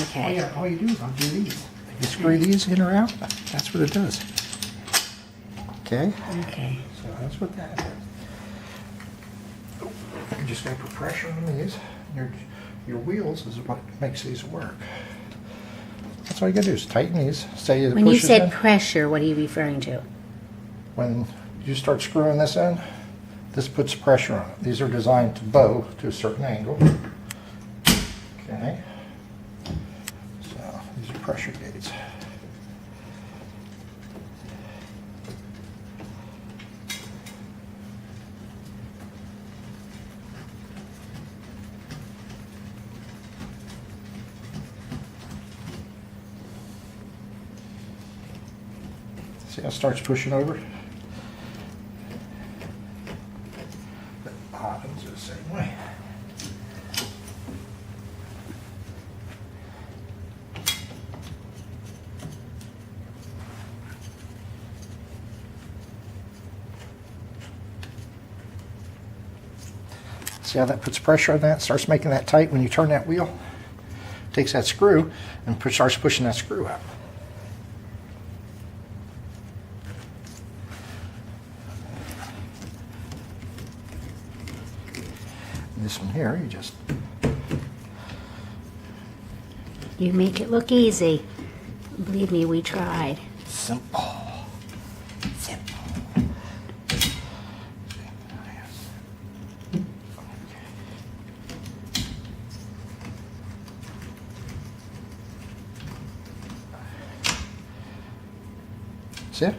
Okay. yeah, all you do is undo these. You screw these in or out, that's what it does. Okay? Okay. So that's what that is. You just gotta put pressure on these. Your wheels is what makes these work. That's all you gotta do is tighten these. Say it When you pushes said in. pressure, what are you referring to? When you start screwing this in, this puts pressure on it. These are designed to bow to a certain angle. Okay. So these are pressure gates. See how it starts pushing over? The bottoms are the same way. See how that puts pressure on that? Starts making that tight when you turn that wheel. Takes that screw and starts pushing that screw out. This one here, you just You make it look easy. Believe me, we tried. simple. Simple. See it?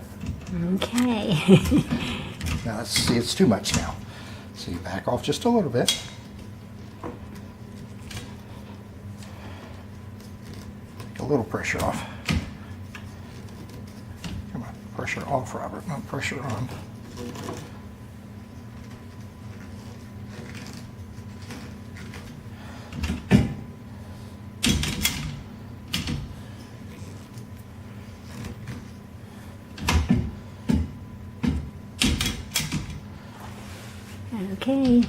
Okay. Now let's see, it's too much now. So you back off just a little bit. Take a little pressure off. Come on, pressure off, Robert, not pressure on. Okay.